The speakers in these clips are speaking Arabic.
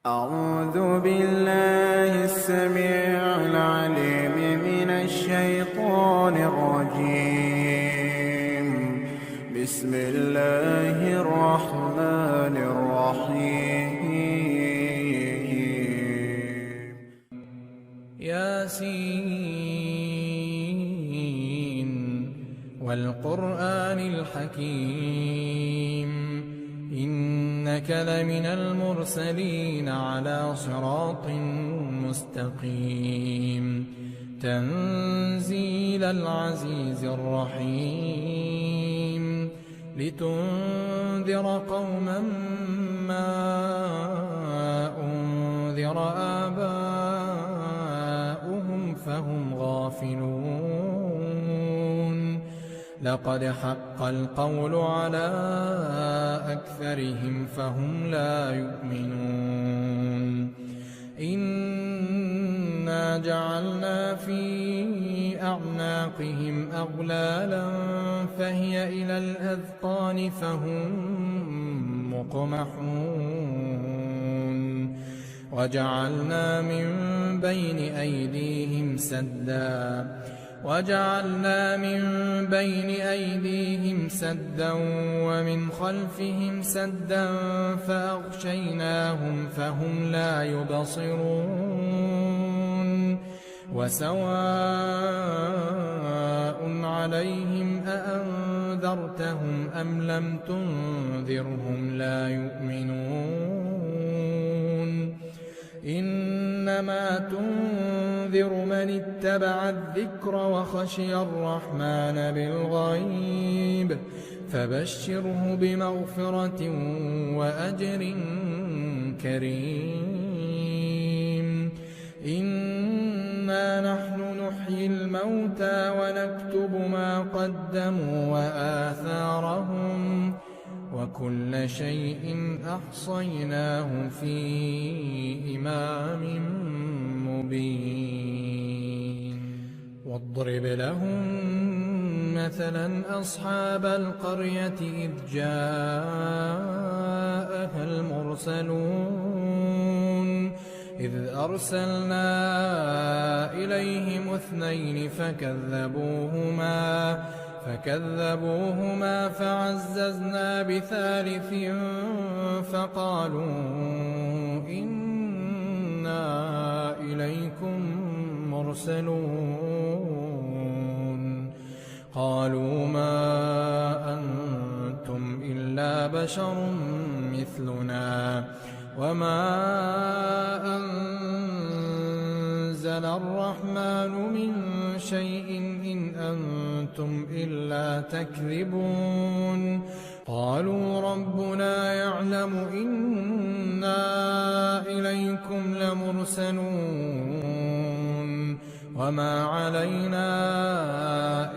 أعوذ بالله السميع العليم من الشيطان الرجيم. بسم الله الرحمن الرحيم. ياسين والقرآن الحكيم إنك لمن المرسلين على صراط مستقيم تنزيل العزيز الرحيم لتنذر قوما ما أنذر آباؤهم فهم غافلون لقد حق القول على أكثرهم فهم لا يؤمنون إنا جعلنا في أعناقهم أغلالا فهي إلى الأذقان فهم مقمحون وجعلنا من بين أيديهم سدا ومن خلفهم سدا فأغشيناهم فهم لا يبصرون وسواء عليهم أأنذرتهم أم لم تنذرهم لا يؤمنون إنما تنذر من اتبع الذكر وخشي الرحمن بالغيب فبشره بمغفرة وأجر كريم إنا نحن نحيي الموتى ونكتب ما قدموا وآثارهم وكل شيء أحصيناه في إمام مبين واضرب لهم مثلا أصحاب القرية إذ جاءها المرسلون إذ أرسلنا إليهم 2 فكذبوهما فعززنا ب3 فقالوا إنا إليكم مرسلون قالوا ما أنتم إلا بشر مثلنا وما أنزل الرحمن من شيء إن أنتم إلا تكذبون قالوا ربنا يعلم إنا إليكم لمرسلون وما علينا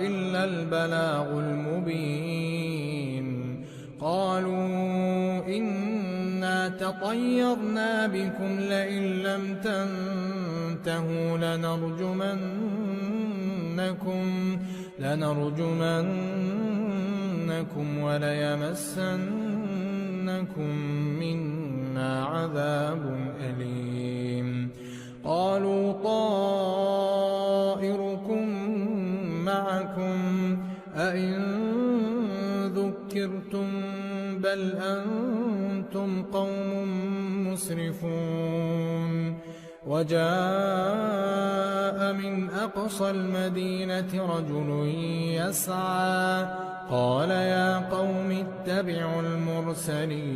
إلا البلاغ المبين قالوا إنا تطيرنا بكم لئن لم تنتهوا لنرجمنكم وليمسنكم منا عذاب أليم قالوا طائركم معكم أئن ذكرتم بل أنتم قوم مسرفون وجاء من أقصى المدينة رجل يسعى قال يا قوم اتبعوا المرسلين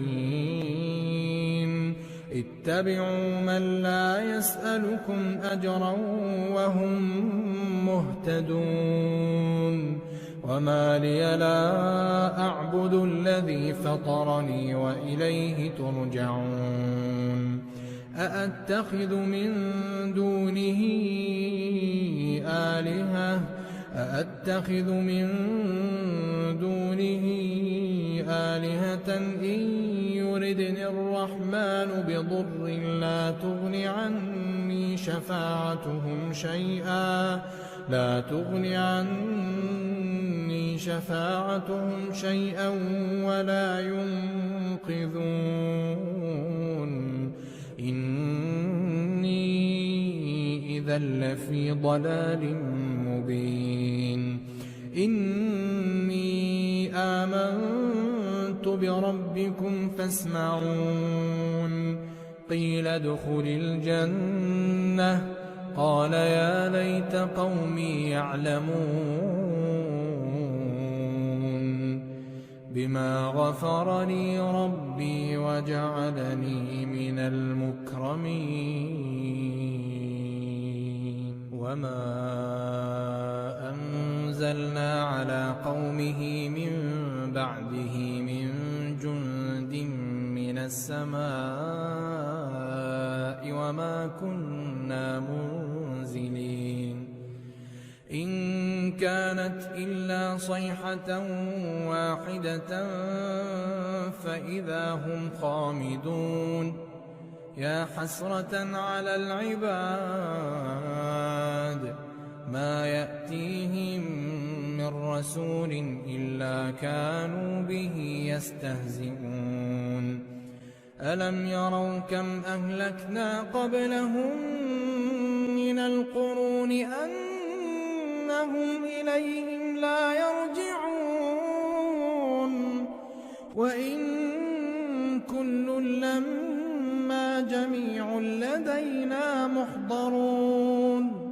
اتبعوا من لا يسألكم أجرا وهم مهتدون وما لي لا أعبد الذي فطرني وإليه ترجعون أأتخذ من دونه آلهة إن يردني الرحمن بضر لا تغن عني شفاعتهم شيئا ولا ينقذون إذا لفي ضلال مبين إني آمنت بربكم فاسمعون قيل ادخل الجنة قال يا ليت قومي يعلمون بما غفر لي ربي وجعلني من المكرمين وما أنزلنا على قومه من بعده من جند من السماء وما كنا منزلين إن كانت إلا صيحة واحدة فإذا هم خامدون يا حسرة على العباد ما يأتيهم من رسول إلا كانوا به يستهزئون ألم يروا كم أهلكنا قبلهم من القرون أنهم إليهم لا يرجعون وإن كل لما جميع لدينا محضرون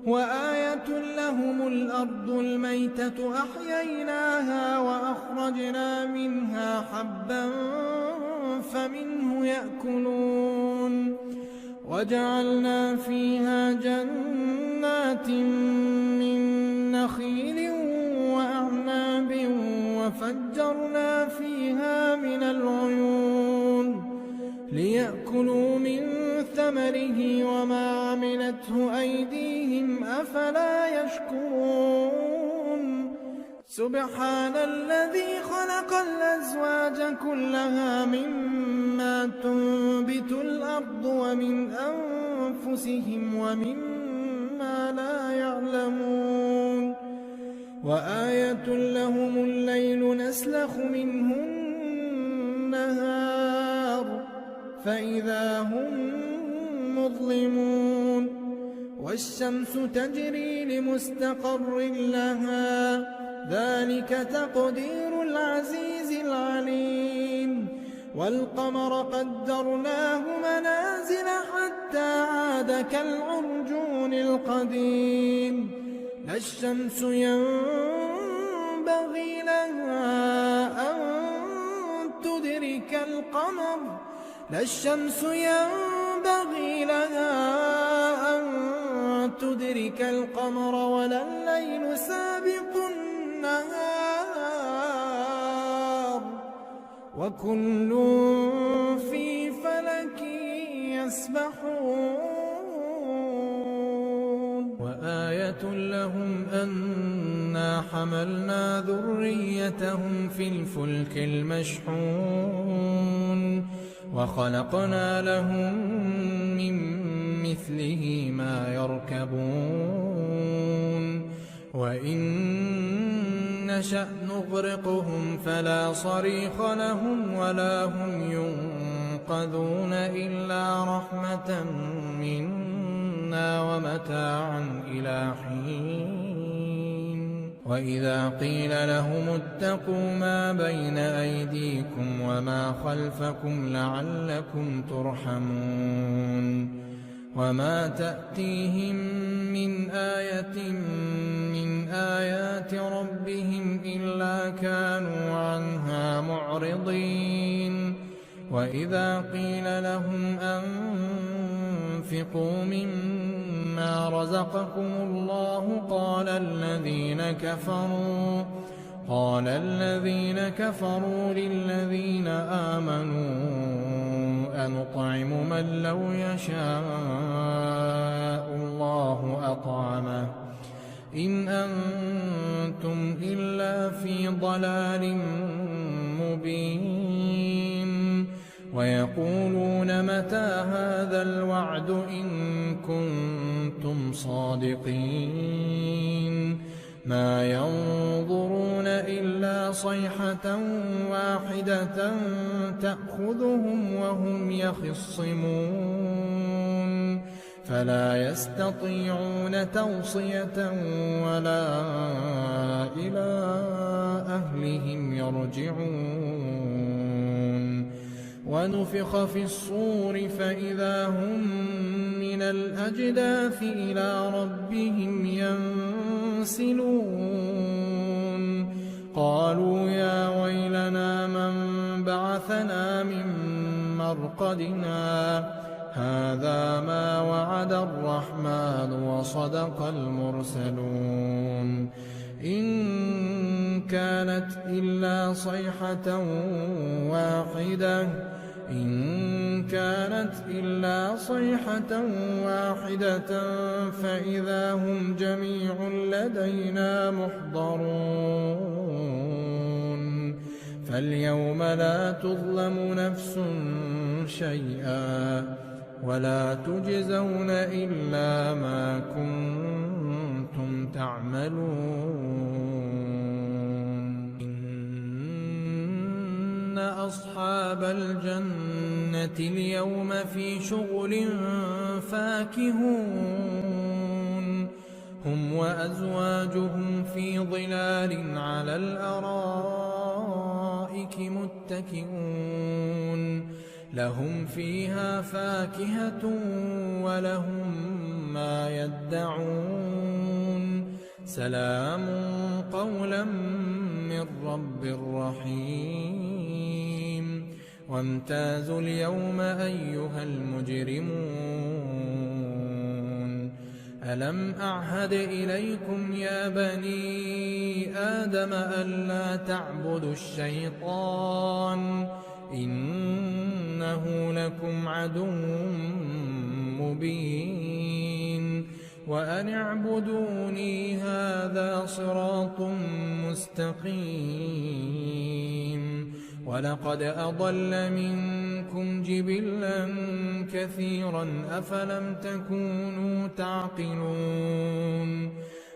وآية لهم الأرض الميتة أحييناها وأخرجنا منها حبا فمنه يأكلون وجعلنا فيها جنات من نخيل وأعناب وفجرنا فيها من العيون ليأكلوا من ثمره وما عملته أيديهم أفلا يشكرون سبحان الذي خلق الأزواج كلها مما تنبت الأرض ومن أنفسهم ومما لا يعلمون وآية لهم الليل نسلخ منه النهار فإذا هم مظلمون والشمس تجري لمستقر لها ذلك تقدير العزيز العليم والقمر قدرناه منازل حتى عاد كالعرجون القديم لا الشمس ينبغي لها أن تدرك القمر لا الشمس ينبغي لها أن تدرك القمر ولا الليل سابق النهار وكل في فلك يسبحون وآية لهم أنا حملنا ذريتهم في الفلك المشحون وخلقنا لهم من مثله ما يركبون وإن نشأ نغرقهم فلا صريخ لهم ولا هم ينقذون إلا رحمة منا ومتاعا إلى حين وإذا قيل لهم اتقوا ما بين أيديكم وما خلفكم لعلكم ترحمون وما تأتيهم من آية من آيات ربهم إلا كانوا عنها معرضين وإذا قيل لهم أنفقوا مما رزقكم الله قال الذين كفروا للذين آمنوا أنطعم من لو يشاء الله أطعمه إن أنتم إلا في ضلال مبين ويقولون متى هذا الوعد إن كنتم صادقين ما ينظرون إلا صيحة واحدة تأخذهم وهم يخصمون فلا يستطيعون توصية ولا إلى أهلهم يرجعون ونفخ في الصور فإذا هم من الأجداث إلى ربهم ينسلون قالوا يا ويلنا من بعثنا من مرقدنا هذا ما وعد الرحمن وصدق المرسلون إن كانت إلا صيحة واحدة فإذا هم جميع لدينا محضرون فاليوم لا تظلم نفس شيئا ولا تجزون إلا ما كنتم تعملون إن أصحاب الجنة اليوم في شغل فاكهون هم وأزواجهم في ظلال على الأرائك متكئون لهم فيها فاكهة ولهم ما يدعون سلام قولا من رب رحيم وامتازوا اليوم أيها المجرمون ألم أعهد إليكم يا بني آدم ألا تعبدوا الشيطان إنه لكم عدو مبين وأن اعبدوني هذا صراط مستقيم ولقد أضل منكم جبلا كثيرا أفلم تكونوا تعقلون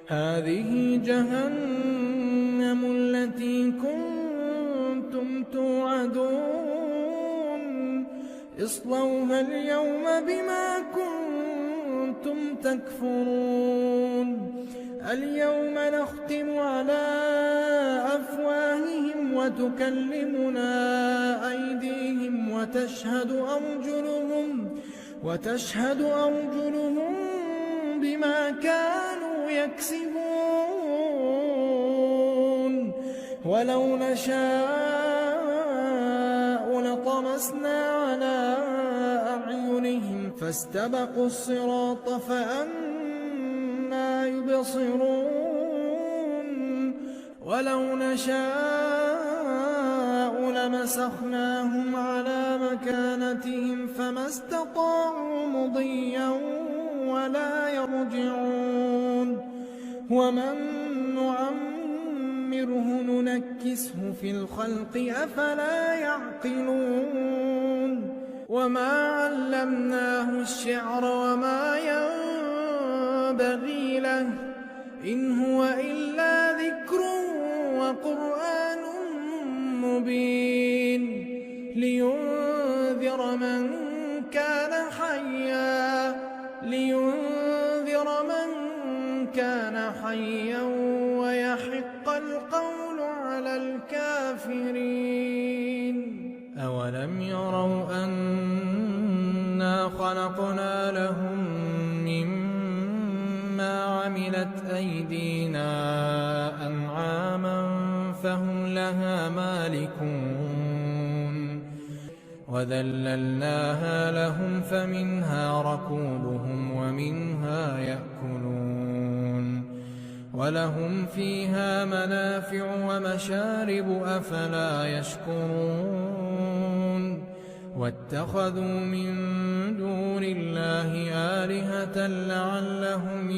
هذه جهنم التي كنتم توعدون اصلوها اليوم بما كنتم تكفرون اليوم نختم على أفواههم وتكلمنا أيديهم وتشهد أرجلهم بما كانوا يكسبون ولو نشاء لطمسنا على أعينهم فاستبقوا الصراط فأنى يبصرون ولو نشاء لمسخناهم على مكانتهم فما استطاعوا مضيا ولا يرجعون ومن نعمره ننكسه في الخلق أفلا يعقلون وما علمناه الشعر وما ينبغي له إن هو إلا ذكر وقرآن مبين لينذر من كان حيا ويحق القول على الكافرين أولم يروا أنا خلقنا لهم مما عملت أيدينا أنعاما فهم لها مالكون وذللناها لهم فمنها ركوبهم ومنها يأكلون ولهم فيها منافع ومشارب أفلا يشكرون واتخذوا من دون الله آلهة لعلهم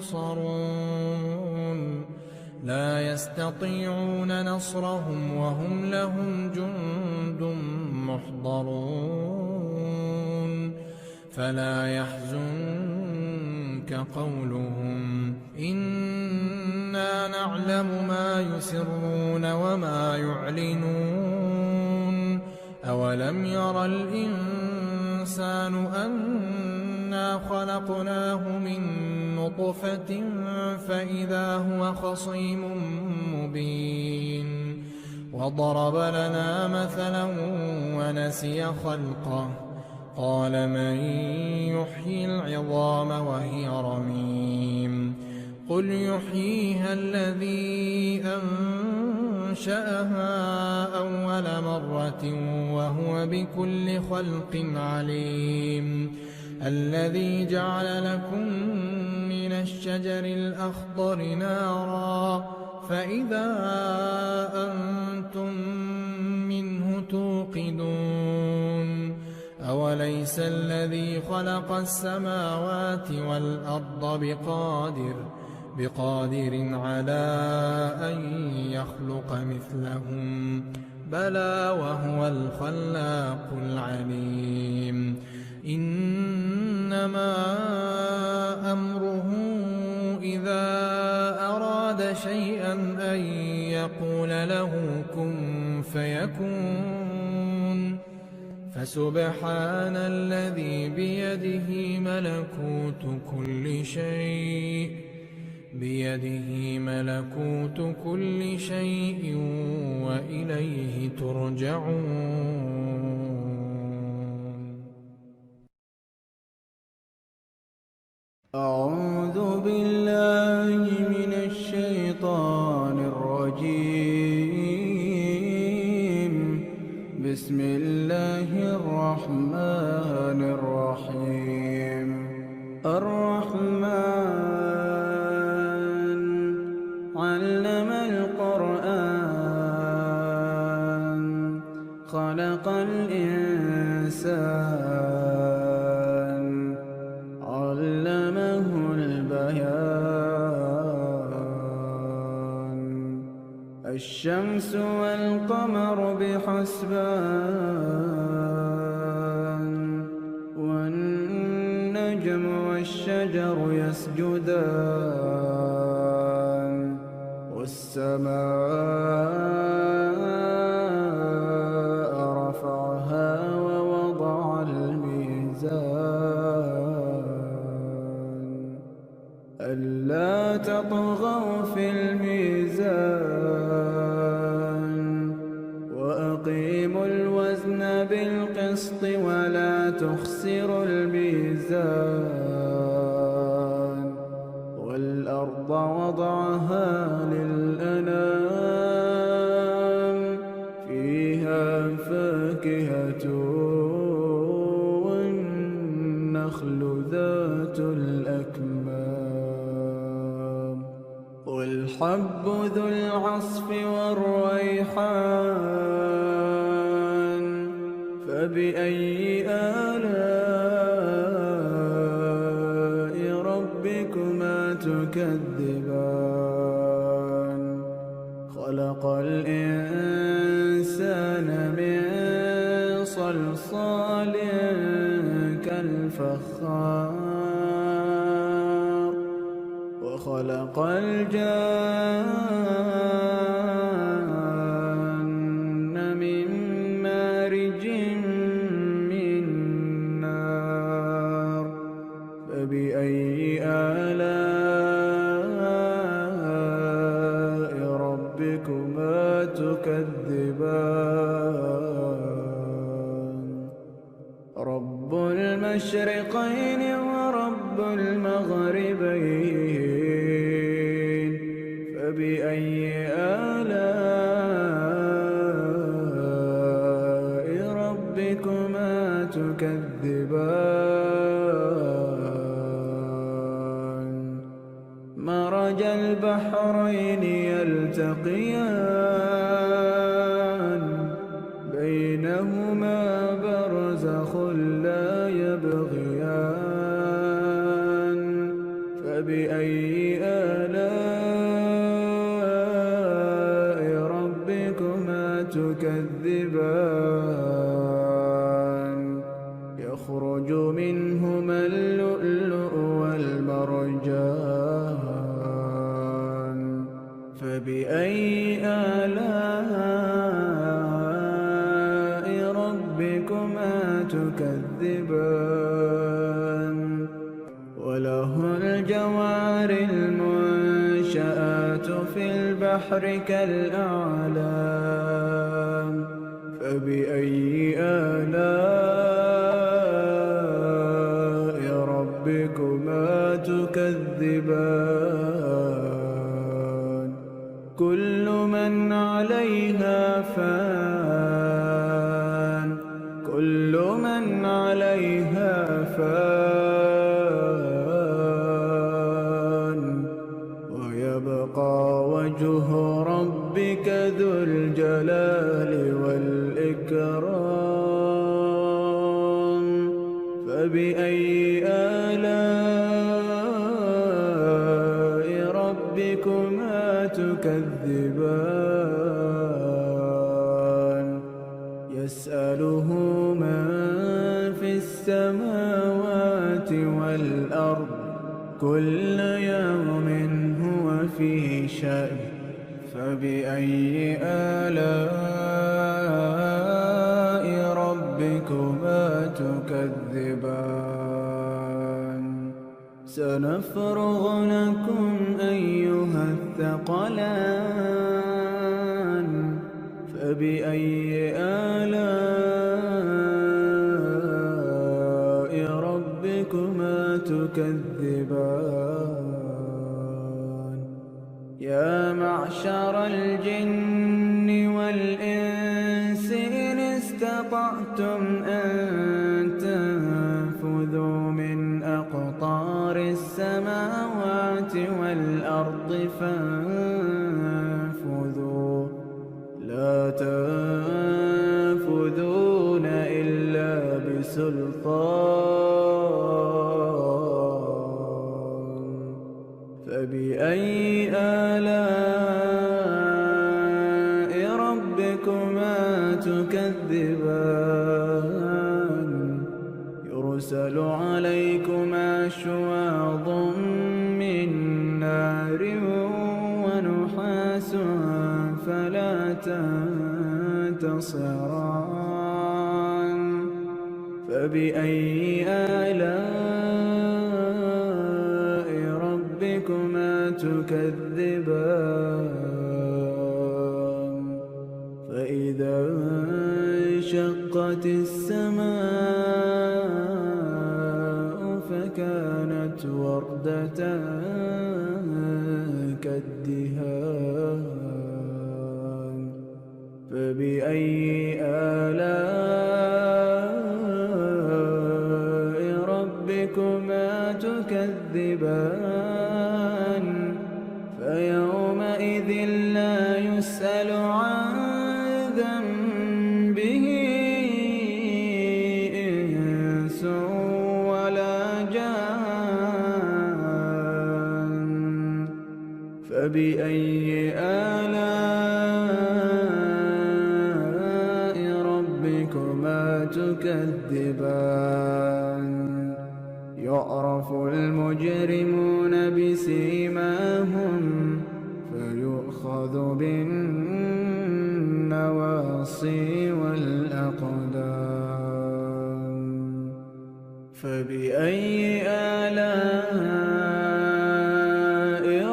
ينصرون لا يستطيعون نصرهم وهم لهم جند محضرون فلا يحزنك قولهم إنا نعلم ما يسرون وما يعلنون أولم ير الإنسان أن أنا خلقناه من نطفة فإذا هو خصيم مبين وضرب لنا مثلا ونسي خلقه قال من يحيي العظام وهي رميم قل يحييها الذي أنشأها أول مرة وهو بكل خلق عليم الذي جعل لكم من الشجر الأخضر نارا فإذا أنتم منه توقدون أوليس الذي خلق السماوات والأرض بقادر على أن يخلق مثلهم بلى وهو الخلاق العليم إنما أمره إذا أراد شيئا أن يقول له كن فيكون فسبحان الذي بيده ملكوت كل شيء وإليه ترجعون. أعوذ بالله من الشيطان الرجيم. بسم الله الرحمن الرحيم. الرحمن علم القرآن خلق الإنسان علمه البيان الشمس والقمر بحسبان والنجم والشجر يسجدان والسماء رفعها ووضع الميزان ألا تطغوا في الميزان وأقيموا الوزن بالقسط ولا تخسروا الميزان والأرض وضعها للأنام فيها فاكهة والنخل ذات الأكمام والحب ذو العصف والريحان فبأي آلاء ربكما تكذبان خلق الإنسان من صلصال كالفخار وخلق الجان من مارج من نار فبأي آلاء ربكما تكذبان رب المشرقين ورب المغربين فبأي آلاء ربكما تكذبان مرج البحرين يلتقيان بينهما برزخ لا يبغيان فبأي آلاء ربكما تكذبان يخرج منهما اللؤلؤ والمرجان فبأي آلاء ربكما تكذبان بحرك الأعلى فبأي آلاء ربكما تكذبان كل من عليها فان كل من عليها فان ويبقى وجه ربك ذو الجلال والإكرام فبأي آلاء ربكما تكذبان يسأله من في السماوات والأرض كل يوم هو في شأن فبأي آلاء ربكما تكذبان سنفرغ لكم أيها الثقلان فبأي آلاء ربكما تكذبان يا معشر الجن والإنس إن استطعتم أن تنفذوا من أقطار السماوات والأرض فانفذوا لا تنفذون إلا بسلطان فبأي آلاء ربكما تكذبان يرسل عليكما شواظ من نار ونحاس فلا تنتصران فبأي آلاء ربكما تكذبان فإذا انشقت السماء فكانت وردة كالدهان فبأي آلاء ربكما تكذبان فيومئذ لا يسأل عن ذنبه إنس ولا جان فبأي آلاء ربكما تكذبان يعرف المجرمون بسيماهم فيؤخذ بالنواصي والأقدام فبأي آلاء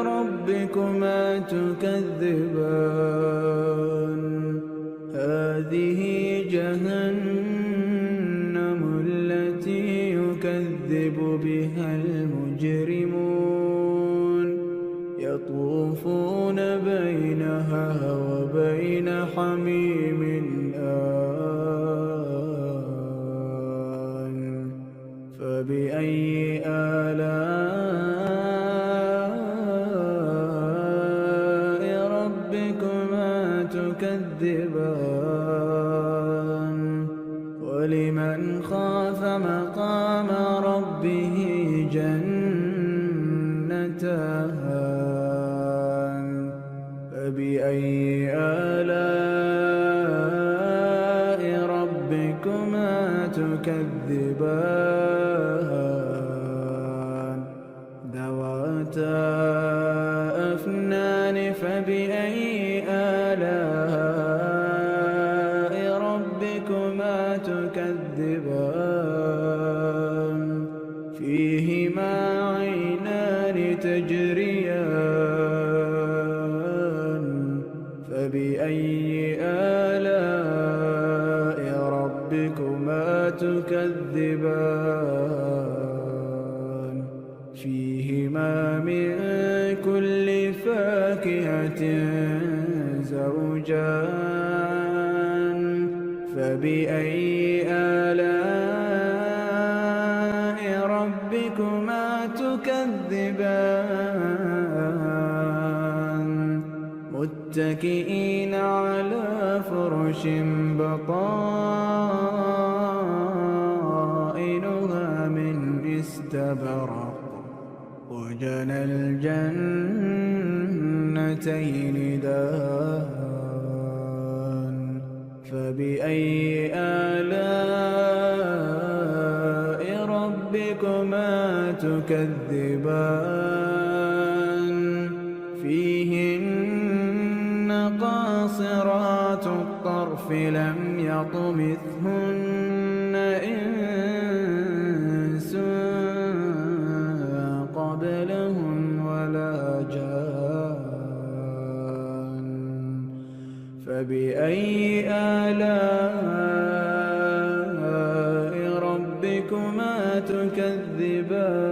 ربكما تكذبان هذه جهنم التي يكذب بها المجرمون يطوفون بينها وبين حميم آن فبأي آلاء ربكما تكذبان ولمن خاف مقام ربه جنتان فبأي آلاء ربكما تكذبان ذواتا أفنان فبأي آلاء ربكما تكذبان في تكذبان فيهما من كل فاكهة زوجان فبأي آلاء ربكما تكذبان متكئين على فرش بطائنها من استبرق وجنى الجنتين دان فبأي آلاء ربكما تكذبان فيهن قاصرات الطرف لم يطمثهن إنس قبلهم ولا جان فبأي آلاء ربكما تكذبان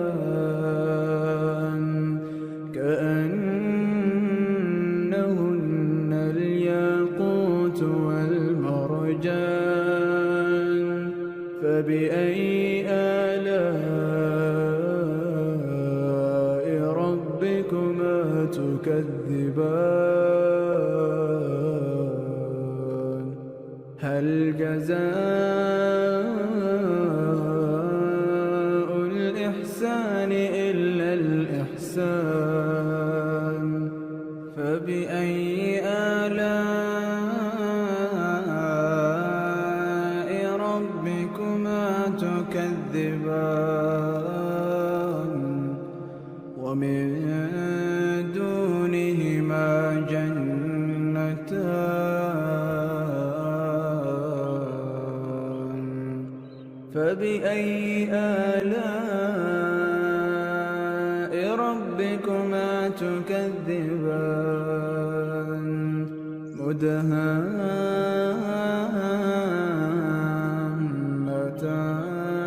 كأنهن الياقوت والمرجان فبأي آلاء ربكما تكذبان هل جزاء الإحسان إلا الإحسان فبأي آلاء ربكما تكذبان ومن دونهما جنتان فبأي آلاء ربكما تكذبان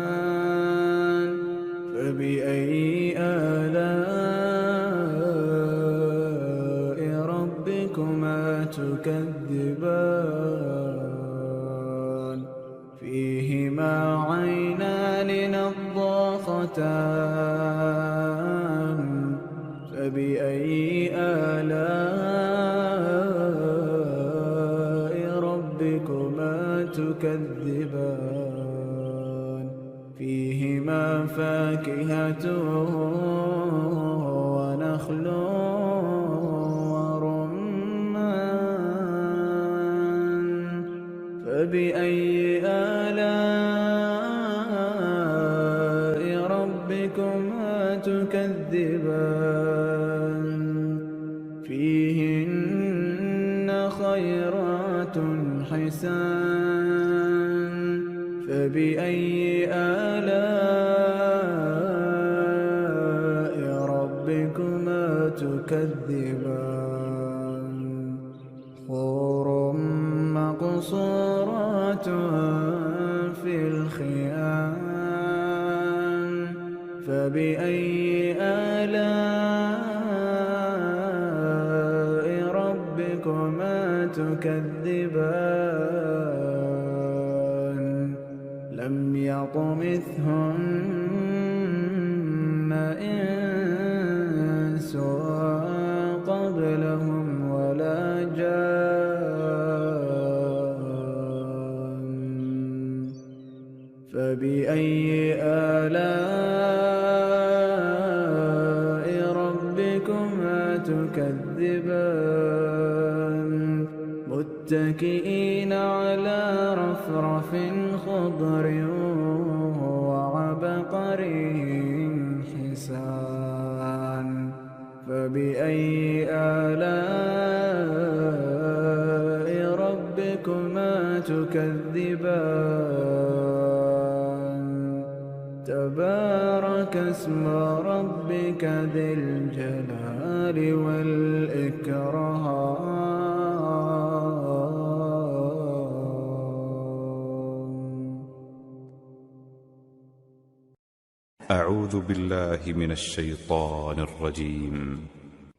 مدهامتان فبأي آلاء ربكما تكذبان فيهما عينان نضاختان فبأي آلاء ربكما تكذبان فيهما فاكهة ونخل ورمان فبأي آلاء ربكما تكذبان فيهن خيرات حسان فبأي آلاء ربكما تكذبان حور مقصورات في الخيام فبأي آلاء ربكما تكذبان لم يطمثهن إنس قبلهم ولا جان فبأي آلاء ربكما تكذبان متكئين على رفرف خضر وعبقري حسان فبأي آلاء ربكما تكذبان تبارك اسم ربك ذي الجلال والإكرام أعوذ بالله من الشيطان الرجيم.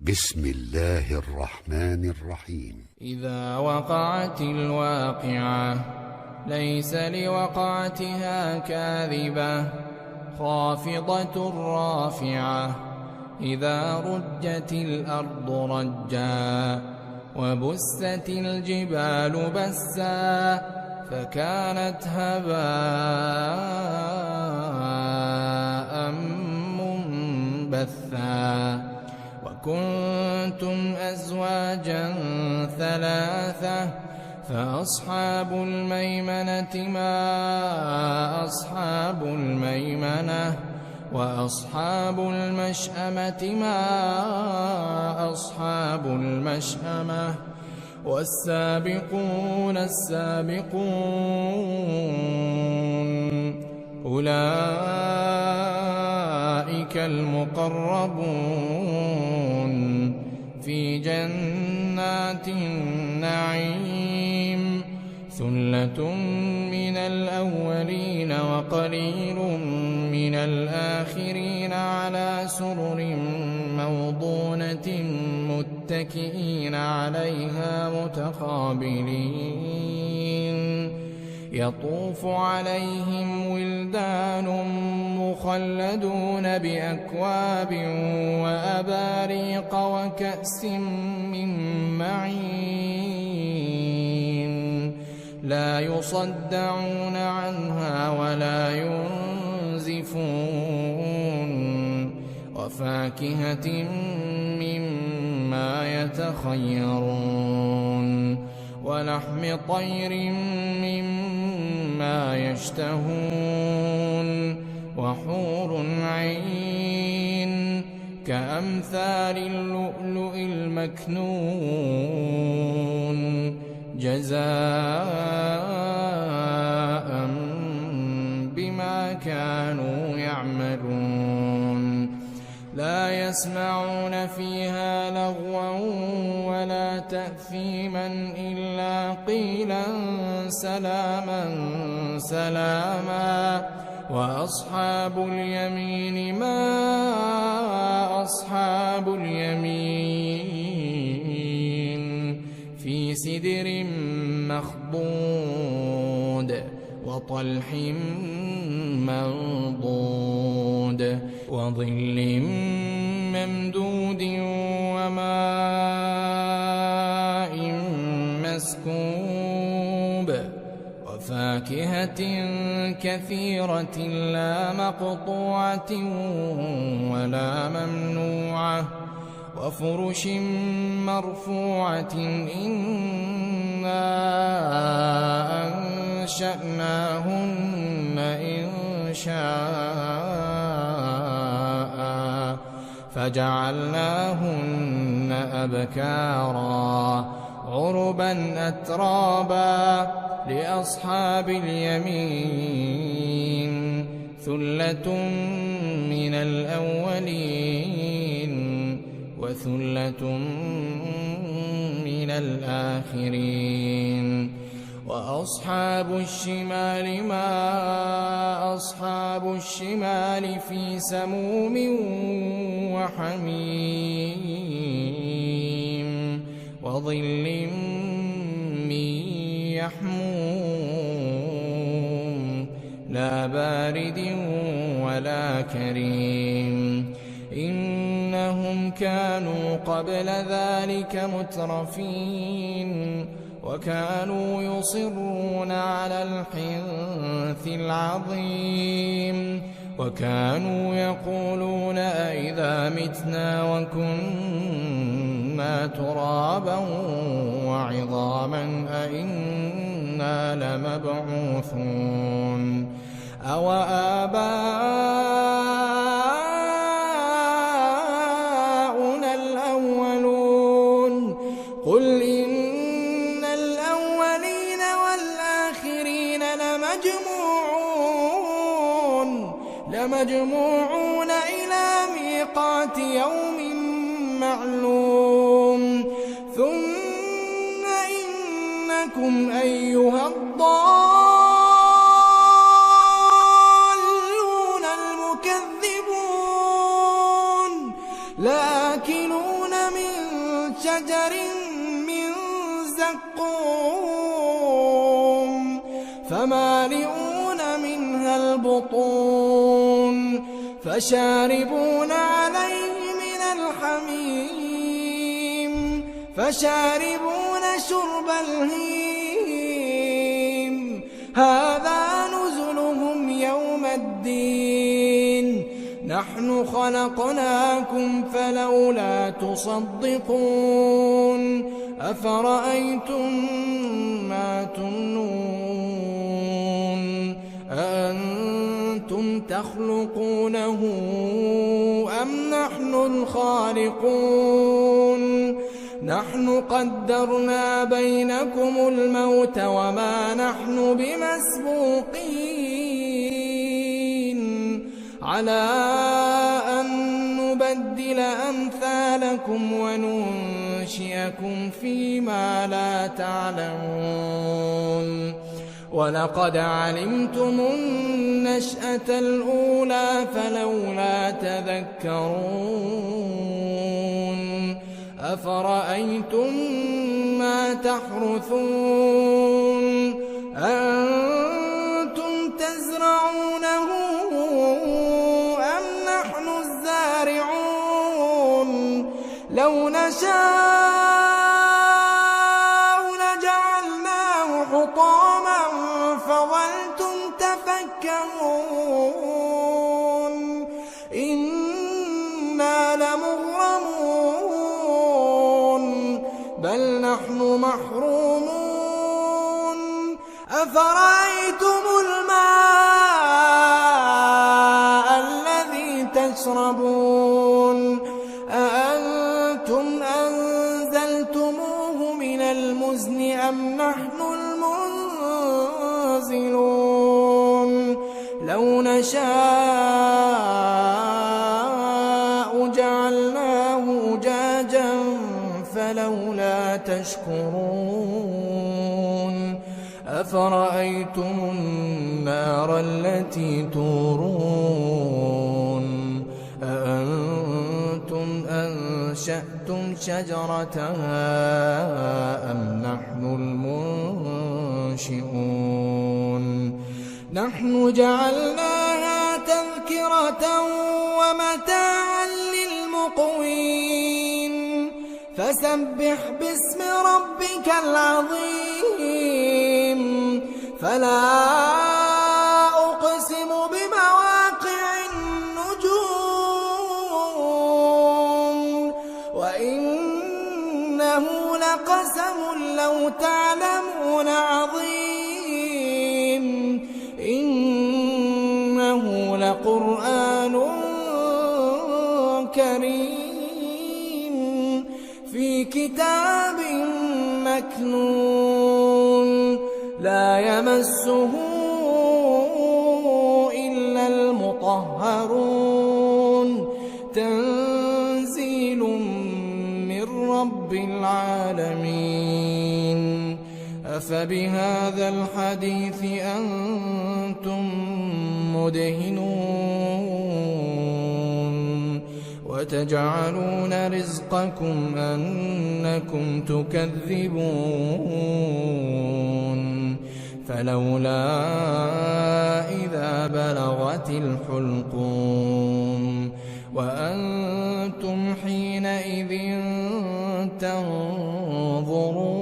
بسم الله الرحمن الرحيم. إذا وقعت الواقعة ليس لوقعتها كاذبة خافضة رافعة إذا رجت الأرض رجا وبست الجبال بسا فكانت هباء منبثا وكنتم أزواجا ثلاثة فأصحاب الميمنة ما أصحاب الميمنة وأصحاب المشأمة ما أصحاب المشأمة والسابقون السابقون أولئك المقربون في جنات النعيم ثلة من الأولين وقليل من الآخرين على سرر موضونة متكئين عليها متقابلين يطوف عليهم ولدان مخلدون بأكواب وأباريق وكأس من معين لا يصدعون عنها ولا ينزفون وفاكهة مما يتخيرون ولحم طير مما يشتهون وحور عين كأمثال اللؤلؤ المكنون جزاء بما كانوا يعملون لا يسمعون فيها لغوا ولا تأثيما إلا قيلا سلاما سلاما وأصحاب اليمين ما أصحاب اليمين في سدر مخضود وطلح منضود وظل ممدود وماء مسكوب وفاكهة كثيرة لا مقطوعة ولا ممنوعة وفرش مرفوعة إنا أنشأناهن إنشاء فجعلناهن أبكارا عربا أترابا لأصحاب اليمين ثلة من الأولين وثلة من الآخرين وأصحاب الشمال ما أصحاب الشمال في سموم وحميم وظل من يحموم لا بارد ولا كريم إنهم كانوا قبل ذلك مترفين وكانوا يصرون على الحنث العظيم وكانوا يقولون أئذا متنا وكنا ترابا وعظاما أئنا لمبعوثون أو آباؤنا الأولون قل إن الأولين والآخرين لمجموعون إلى ميقات يوم معلوم ثم إنكم أيها الضالون المكذبون لآكلون من شجر من زقوم فمالئون منها البطون فشاربون عليه من الحميم فشاربون شرب الهيم هذا نزلهم يوم الدين نحن خلقناكم فلولا تصدقون أفرأيتم ما تمنون أأنتم تخلقونه أم نحن الخالقون نحن قدرنا بينكم الموت وما نحن بمسبوقين على أن نبدل أمثالكم وننشئكم فيما لا تعلمون ولقد علمتم النشأة الأولى فلولا تذكرون أفرأيتم ما تحرثون أأنتم تزرعونه أم نحن الزارعون لو نشاء لجعلناه حطاما فظلتم تفكرون إنا لمغرمون بل نحن محرومون أفرأيتم الماء الذي تشربون أأنتم أنزلتموه من المزن أم نحن المنزلون لو نشاء جعلناه أجاجا فلولا تشكرون أفرأيتم النار التي تورون أأنتم أنشأتم شجرتها أم نحن المنشئون نحن جعلناها تذكرة ومتاعا للمقوين فسبح باسم ربك العظيم فلا أقسم بمواقع النجوم وإنه لقسم لو تعلمون عظيم إنه لقرآن كريم في كتاب مكنون لا يمسه إلا المطهرون تنزيل من رب العالمين أفبهذا الحديث أنتم مدهنون وتجعلون رزقكم أنكم تكذبون فلولا إذا بلغت الحلقوم وأنتم حينئذ تنظرون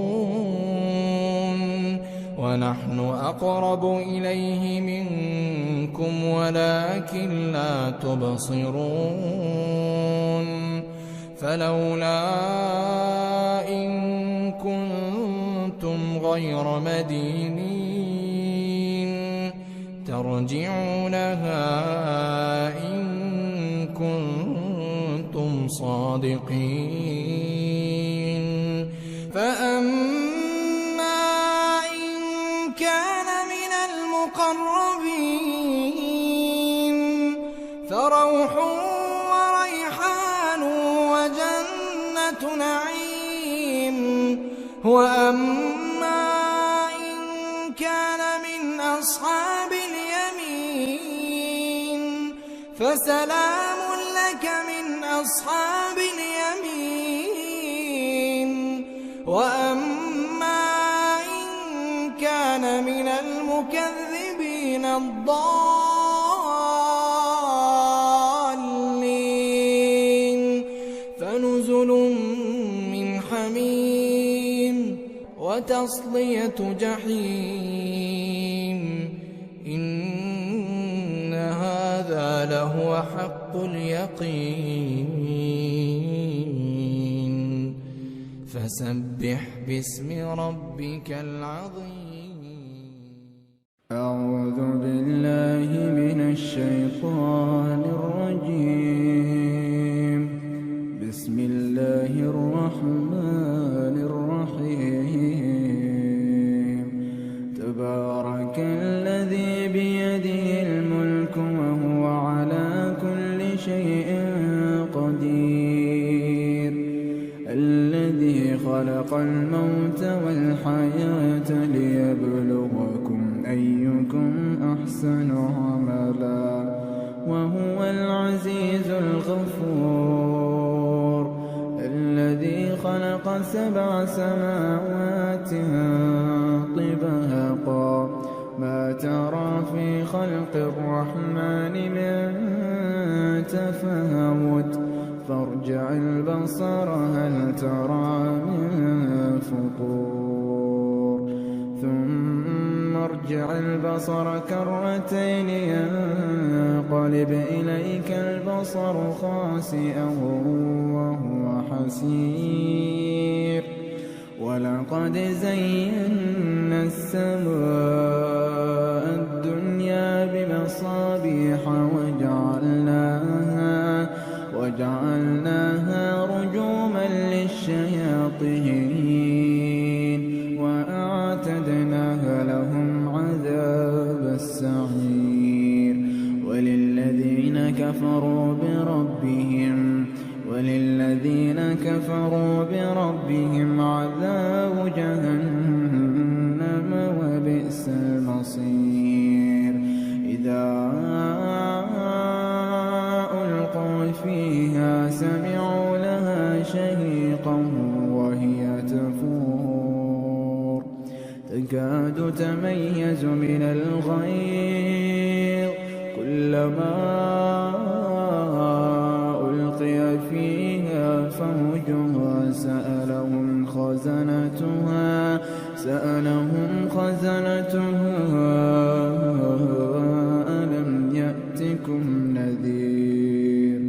ونحن أقرب إليه منكم ولكن لا تبصرون فلولا إن كنتم غير مدينين ترجعونها إن كنتم صادقين فأما إن كان من المقربين فروح وريحان وجنة نعيم وأما إن كان من أصحاب اليمين فسلام لك لك من أصحاب اليمين وأما إن كان من المكذبين الضالين فنزل من حميم وتصلية جحيم إن هذا لهو حق اليقين فسبح باسم ربك العظيم. أعوذ بالله من الشيطان الرجيم. بسم الله الرحمن الرحيم. تبارك الذي بيده الملك وهو على كل شيء قدير. الذي خلق الموت والحياة ليبلوكم أيكم أحسن عملا وهو العزيز الغفور. الذي خلق 7 سماوات طباقا ما ترى في خلق الرحمن من تفاوت فارجع البصر هل ترى من فطور ثم ارجع البصر كرتين ينقلب إليك البصر خاسئا وهو حسير. ولقد زينا السماء الدنيا بمصابيح وجعلناها رجوما للشياطين وأعتدنا لهم عذاب السعير. وللذين كفروا بربهم عذاب جهنم وبئس المصير. إذا ألقوا فيها سمعوا لها شهيقا وهي تفور تكاد تميز من الغيظ كلما ألقي فيها فوج سألهم خزنتها ألم يأتكم نذير؟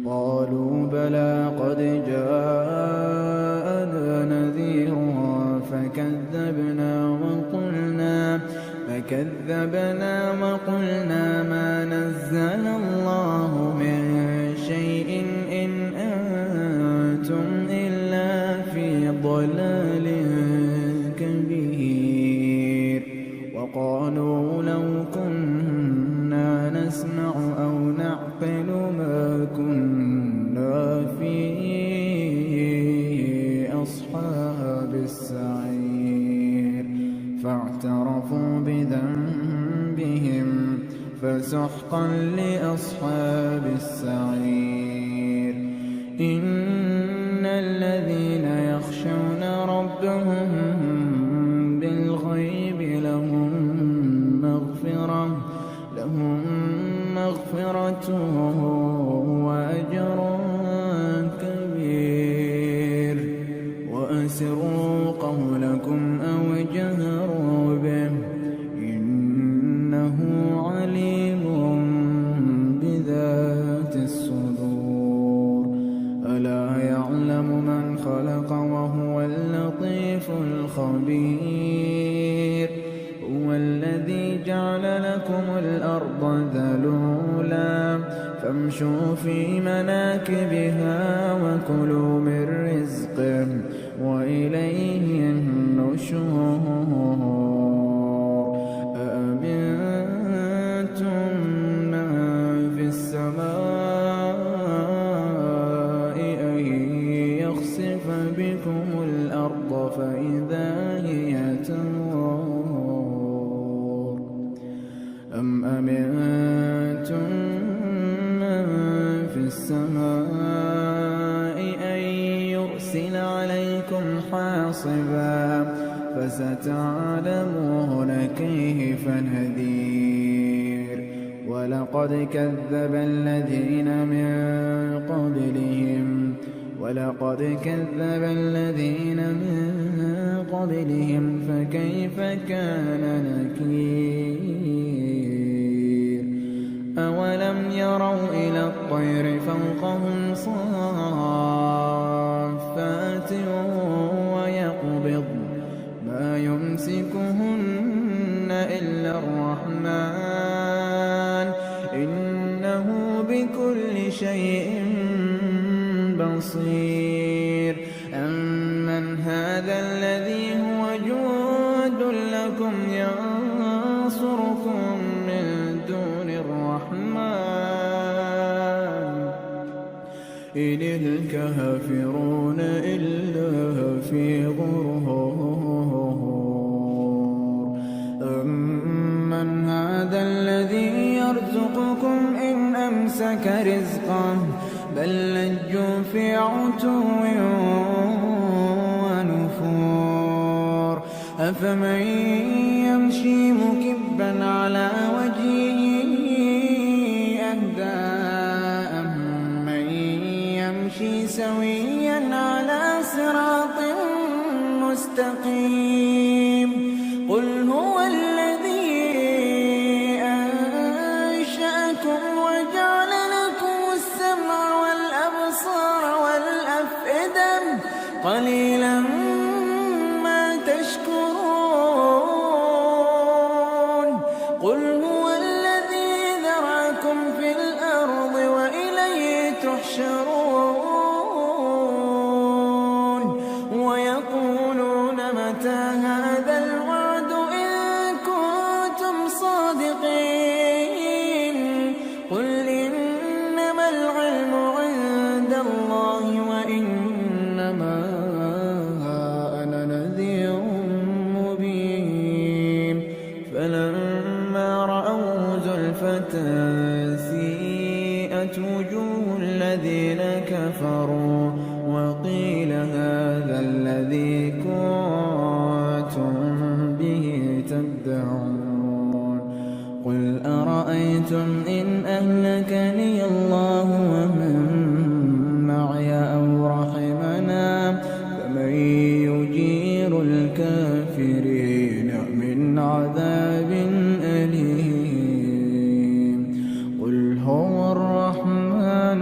قالوا بلى قد جاءنا نذير فكذبنا وقلنا ما نزل الله من شيء إن أنتم إلا في ضلال كبير. وقالوا لو كنا نسمع أو نعقل ما كنا في أصحاب السعير. فاعترفوا بذنبهم فسحقا لأصحاب السعير. إن الذين يخشون ربهم بالغيب لهم مغفرة وأجر كبير. وأسروا قولكم أو جهروا به إنه عليم بذات الصدور. ألا يعلم من خلق وهو اللطيف الخبير. هو الذي جعل لكم الأرض ذلولا فامشوا في مناكبها وكلوا من رزقه وإليه النشور. أأمنتم من في السماء أن يخسف بكم الأرض فإذا هي تمور أم أمنتم من في السماء ليرسل عليكم حاصبا فستعلمون كيف نذير ولقد كذب الذين من قبلهم فكيف كان نكير أولم يروا إلى الطير فوقهم صافات ويقبض ما يمسكهن إلا الرحمن إنه بكل شيء بصير أمن هذا الذي هو جند لكم ينصركم من دون الرحمن إن الكافرون إلا في غرور أمن هذا الذي يرزقكم إن أمسك رزقه بل لجوا في عتو ونفور أفمن يمشي مكبا على وجهه أهدى أمن يمشي سويا على صراط مستقيم قل هو الذي أنشأكم وجعل لكم السمع والأبصار والأفئدة قليلا ما تشكرون قل هو الذي ذرأكم في الأرض وإليه تحشرون ويقولون متى هذا الوعد إن كنتم صادقين قل إنما العلم عند الله وإنما أنا نذير مبين فلما رأوا زلفة سيئت وجوه الذين كفروا وقيل هذا الذي كنتم به تدعون قل أرأيتم إن أهلكني الله ومن معي أو رحمنا فمن يجير الكافرين من عذاب أليم قل هو الرحمن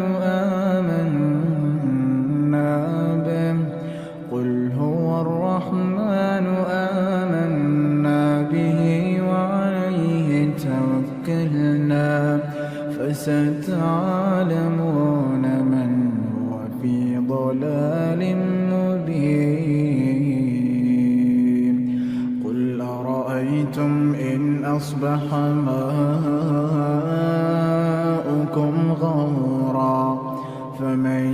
آمنا به وعليه توكلنا فستعلمون من هو في ضلال مبين قل أرأيتم إن أصبح ماؤكم غورا فمن